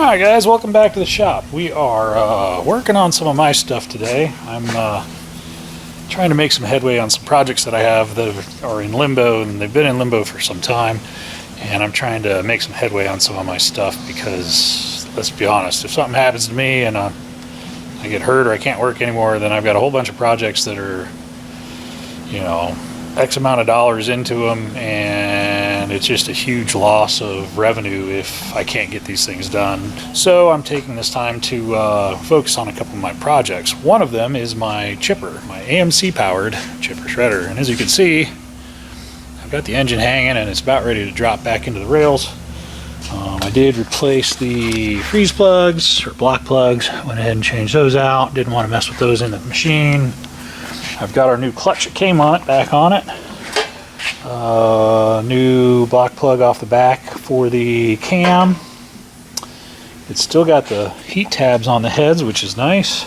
Alright guys, welcome back to the shop. We are working on some of my stuff today. I'm trying to make some headway on some projects that I have that are in limbo, and they've been in limbo for some time, and I'm trying to make some headway on some of my stuff because, let's be honest, if something happens to me and I get hurt or I can't work anymore, then I've got a whole bunch of projects that are, you know, X amount of dollars into them, and it's just a huge loss of revenue if I can't get these things done. So I'm taking this time to focus on a couple of my projects. One of them is my chipper, my AMC powered chipper shredder, and as you can see, I've got the engine hanging and it's about ready to drop back into the rails. I did replace the freeze plugs or block plugs, went ahead and changed those out, didn't want to mess with those in the machine. I've got our new clutch that came on it back on it. New block plug off the back for the cam. It's still got the heat tabs on the heads, which is nice.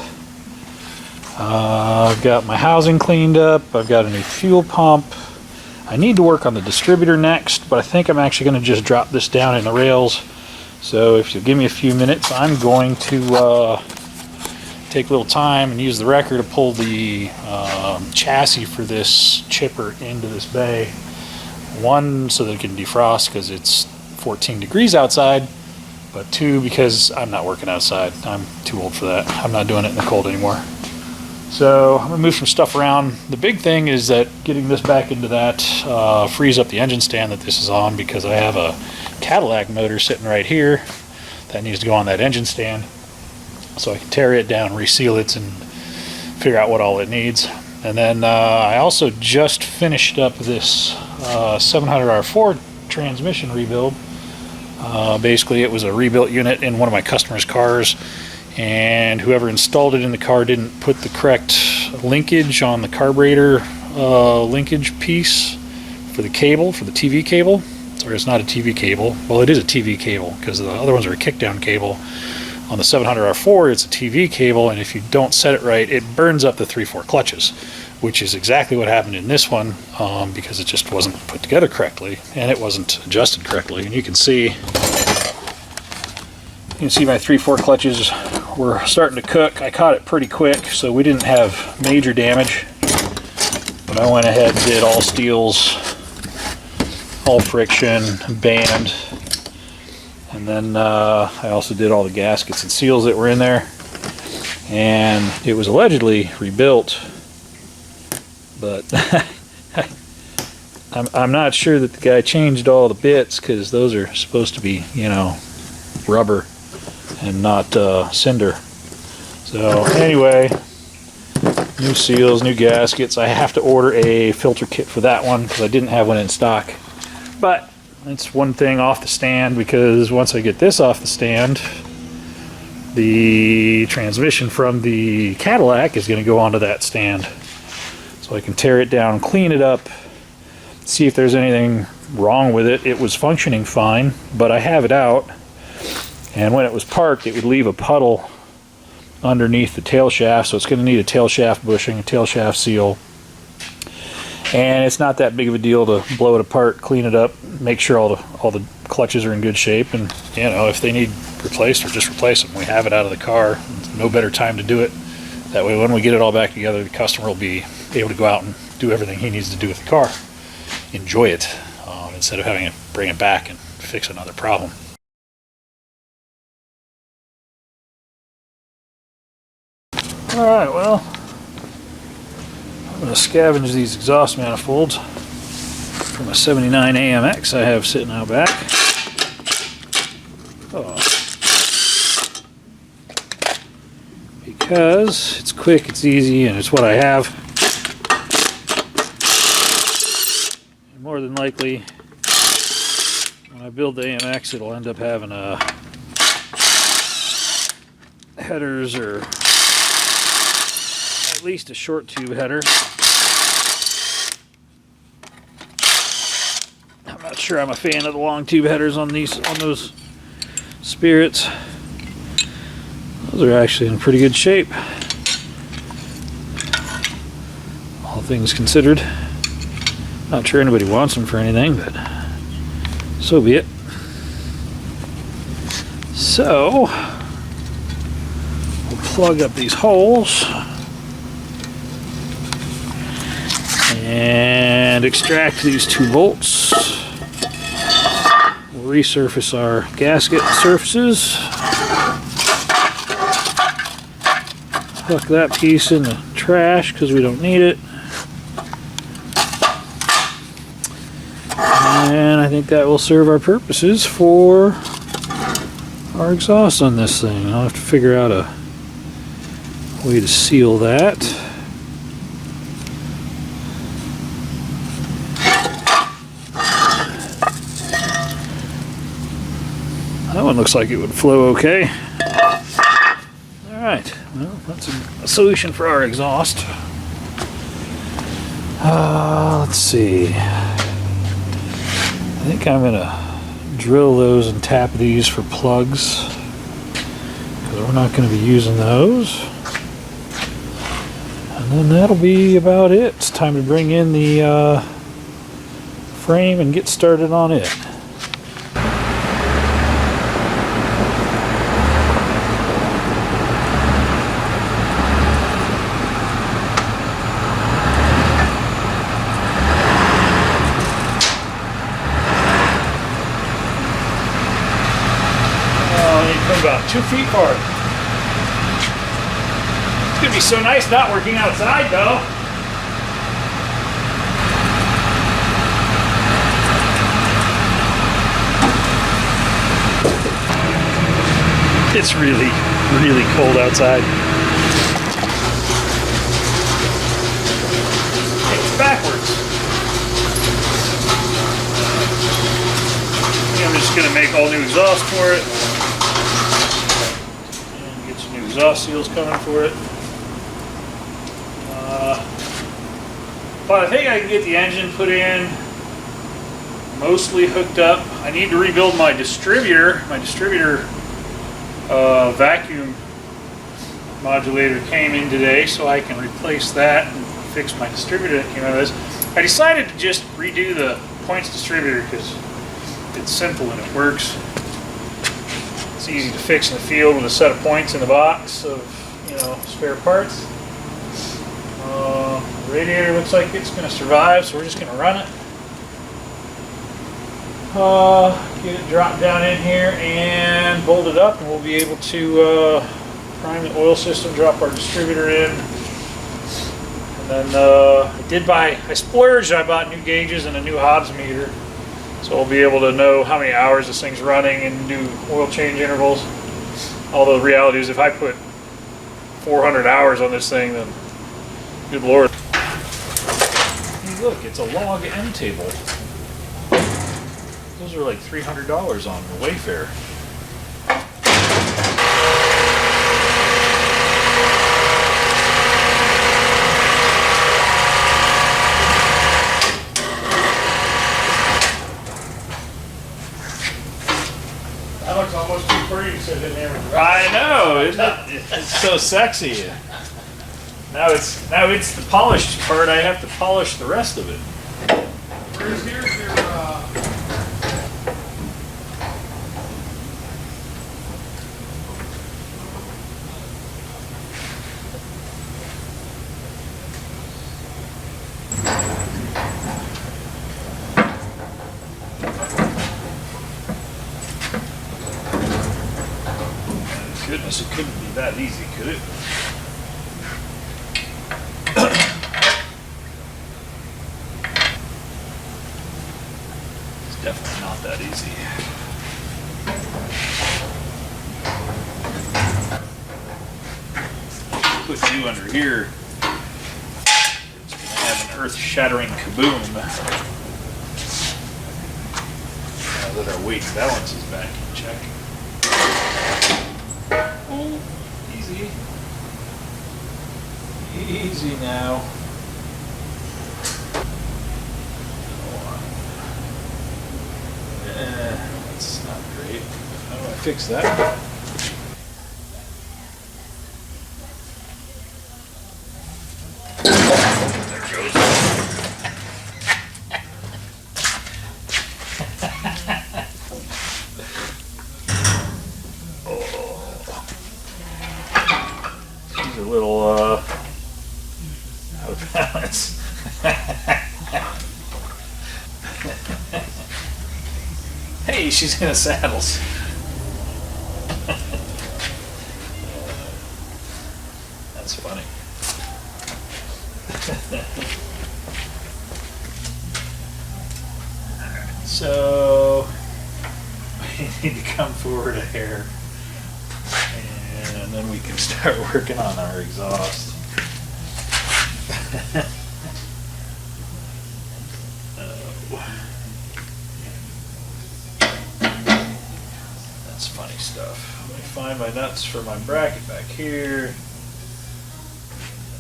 I've got my housing cleaned up. I've got a new fuel pump. I need to work on the distributor next, but I think I'm actually going to just drop this down in the rails. So if you'll give me a few minutes, I'm going to take a little time and use the wrecker to pull the chassis for this chipper into this bay. One, so that it can defrost because it's 14 degrees outside, but two, because I'm not working outside. I'm too old for that. I'm not doing it in the cold anymore. So I'm gonna move some stuff around. The big thing is that getting this back into that frees up the engine stand that this is on, because I have a Cadillac motor sitting right here that needs to go on that engine stand. So I can tear it down, reseal it, and figure out what all it needs. And then I also just finished up this 700R4 transmission rebuild. Basically, it was a rebuilt unit in one of my customers' cars, and whoever installed it in the car didn't put the correct linkage on the carburetor linkage piece for the cable, for the TV cable. Sorry, it's not a TV cable. Well, it is a TV cable because the other ones are a kickdown cable. On the 700R4, it's a TV cable, and if you don't set it right, it burns up the 3/4 clutches, which is exactly what happened in this one, because it just wasn't put together correctly, and it wasn't adjusted correctly. And you can see my 3/4 clutches were starting to cook. I caught it pretty quick, so we didn't have major damage, but I went ahead and did all steels, all friction, band. And then I also did all the gaskets and seals that were in there, and it was allegedly rebuilt, but I'm not sure that the guy changed all the bits, because those are supposed to be, you know, rubber and not cinder. So anyway, new seals, new gaskets. I have to order a filter kit for that one because I didn't have one in stock, but it's one thing off the stand, because once I get this off the stand, the transmission from the Cadillac is going to go onto that stand. So I can tear it down, clean it up, see if there's anything wrong with it. It was functioning fine, but I have it out, and when it was parked, it would leave a puddle underneath the tail shaft, so it's going to need a tail shaft bushing, a tail shaft seal. And it's not that big of a deal to blow it apart, clean it up, make sure all the clutches are in good shape, and, you know, if they need replaced, or just replace them. We have it out of the car. No better time to do it. That way, when we get it all back together, the customer will be able to go out and do everything he needs to do with the car. Enjoy it, instead of having to bring it back and fix another problem. All right, well, I'm going to scavenge these exhaust manifolds from a 79 AMX I have sitting out back. Oh. Because it's quick, it's easy, and it's what I have. And more than likely, when I build the AMX, it'll end up having headers, or at least a short tube header. I'm not sure I'm a fan of the long tube headers on those Spirits. Those are actually in pretty good shape, all things considered. Not sure anybody wants them for anything, but so be it. So we'll plug up these holes and extract these 2 bolts. We'll resurface our gasket surfaces. Tuck that piece in the trash because we don't need it. And I think that will serve our purposes for our exhaust on this thing. I'll have to figure out a way to seal that. That one looks like it would flow okay. Alright, well, that's a solution for our exhaust. Let's see. I think I'm going to drill those and tap these for plugs, because we're not going to be using those. And then that'll be about it. It's time to bring in the frame and get started on it. About 2 feet forward. It's gonna be so nice not working outside though. It's really, really cold outside. It's backwards. I'm just gonna make all new exhaust for it. Exhaust seals coming for it. But I think I can get the engine put in, mostly hooked up. I need to rebuild my distributor. My distributor vacuum modulator came in today, so I can replace that and fix my distributor that came out of this. I decided to just redo the points distributor because it's simple and it works. It's easy to fix in the field with a set of points in the box of, you know, spare parts. The radiator looks like it's going to survive, so we're just going to run it. Get it dropped down in here and bolt it up, and we'll be able to prime the oil system, drop our distributor in. And then I splurged. I bought new gauges and a new Hobbs meter. So we'll be able to know how many hours this thing's running and do oil change intervals. Although the reality is if I put 400 hours on this thing, then good Lord. Hey, look, it's a log end table. Those are like $300 on Wayfair. That looks almost too pretty to sit in there. I know, isn't it? It's so sexy. Now it's the polished part. I have to polish the rest of it. Here's your Goodness, it couldn't be that easy, could it? It's definitely not that easy. Put you under here, it's going to have an earth-shattering kaboom. Now that our weight balance is back in check. Oh, easy. Easy now. That's not great. How do I fix that? There it goes. These are a little out of balance. Hey, she's in the saddles. That's funny. Alright, so we need to come forward a hair and then we can start working on our exhaust. That's funny stuff. Let me find my nuts for my bracket back here.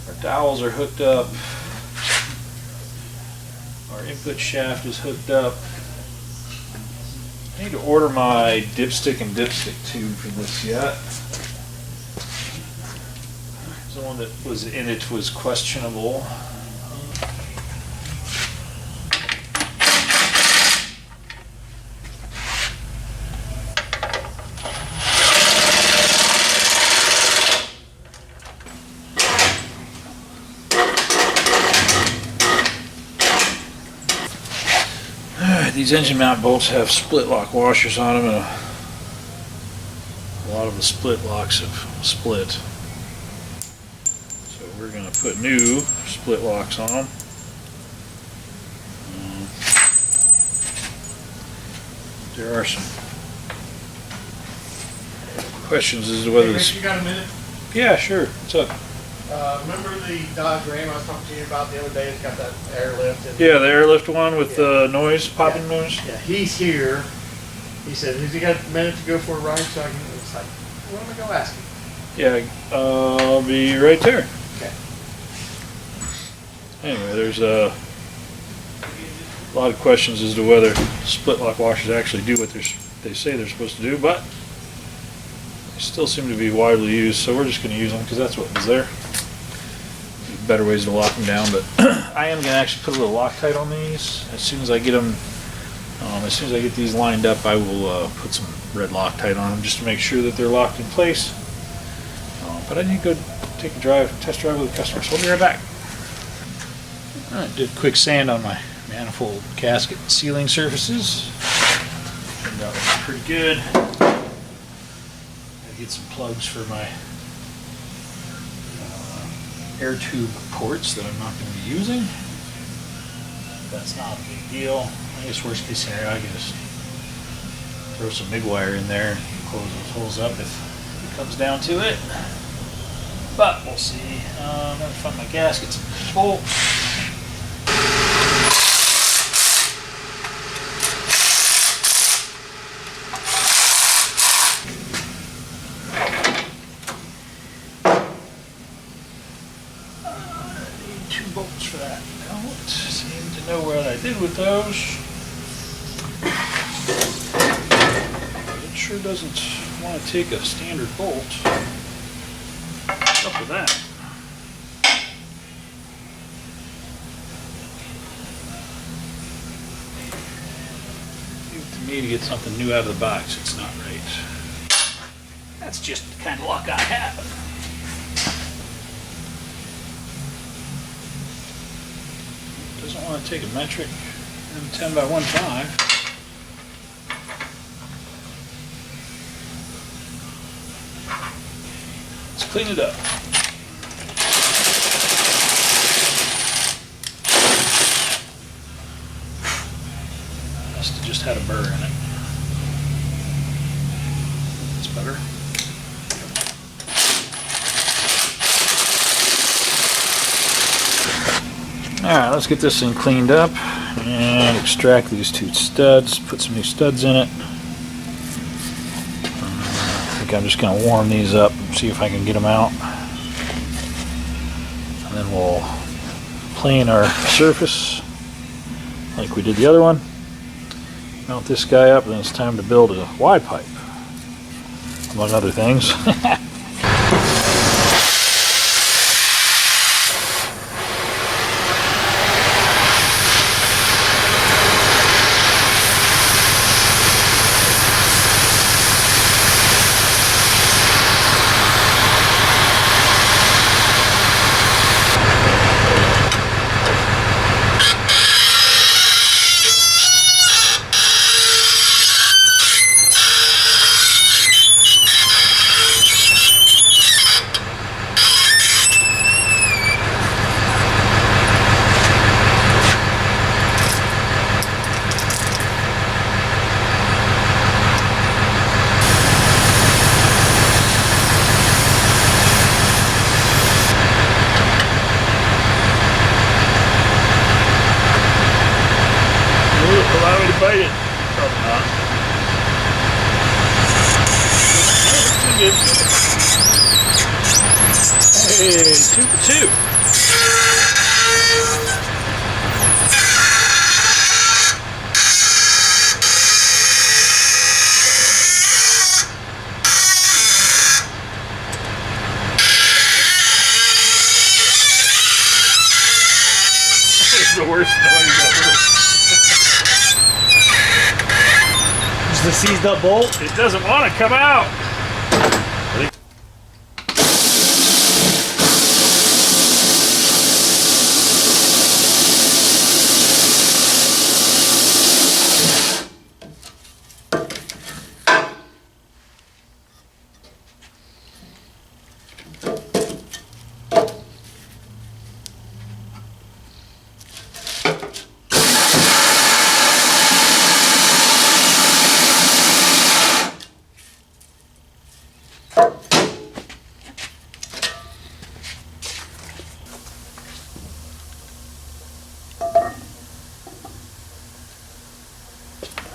Our dowels are hooked up. Our input shaft is hooked up. I need to order my dipstick and dipstick tube for this yet. The one that was in it was questionable. These engine mount bolts have split lock washers on them, and a lot of the split locks have split. So we're going to put new split locks on them. There are some questions as to whether this... You got a minute? Yeah, sure. What's up? Remember the Dodge Ram I was talking to you about the other day? It's got that airlift. And Yeah, the airlift one with the noise, popping noise. Yeah, he's here. He said, has he got a minute to go for a ride? So I can, it's like, well, let me go ask him. Yeah, I'll be right there. Okay. Anyway, there's a lot of questions as to whether split lock washers actually do what they say they're supposed to do, but they still seem to be widely used, so we're just going to use them because that's what was there. Better ways to lock them down, but I am going to actually put a little Loctite on these as soon as I get them. As soon as I get these lined up, I will put some red Loctite on them just to make sure that they're locked in place. But I need to go take a test drive with the customer, so we'll be right back. Alright, did a quick sand on my manifold gasket sealing surfaces. Turned out pretty good. Gotta get some plugs for my air tube ports that I'm not going to be using. That's not a big deal. I guess worst case scenario, I can just throw some MIG wire in there and close those holes up if it comes down to it. But we'll see. I'm going to find my gaskets and bolts. Bolts for that. Don't seem to know what I did with those. It sure doesn't want to take a standard bolt. What's up with that? Seems to me to get something new out of the box, it's not right. That's just the kind of luck I have. Doesn't want to take a metric M10 by 1.5. Let's clean it up. Must have just had a burr in it. That's better. Alright, let's get this thing cleaned up and extract these two studs, put some new studs in it. I think I'm just going to warm these up and see if I can get them out. And then we'll plane our surface like we did the other one. Mount this guy up, and then it's time to build a Y pipe, among other things. Pretty good. Hey, 2 for 2. It's the worst noise ever. Is the seized up bolt? It doesn't want to come out.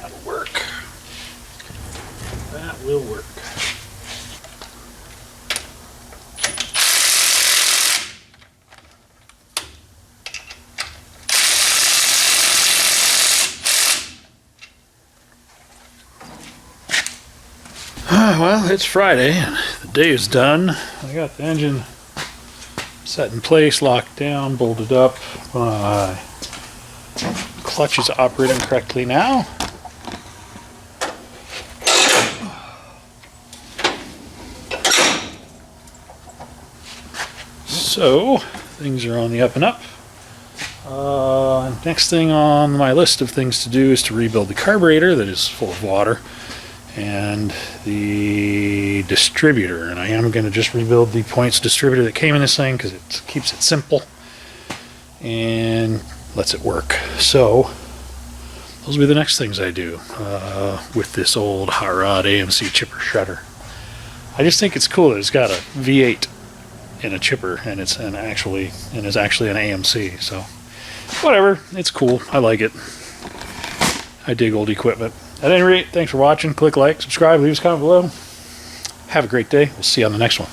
That'll work. That will work. Well, it's Friday and the day is done. I got the engine set in place, locked down, bolted up. My clutch is operating correctly now. So, things are on the up and up. Next thing on my list of things to do is to rebuild the carburetor that is full of water and the distributor. And I am going to just rebuild the points distributor that came in this thing because it keeps it simple and lets it work. So, those will be the next things I do with this old hot rod AMC chipper shredder. I just think it's cool that it's got a V8 in a chipper, and it's actually an AMC. So whatever, it's cool. I like it. I dig old equipment. At any rate, thanks for watching. Click like, subscribe, leave us a comment below. Have a great day. We'll see you on the next one.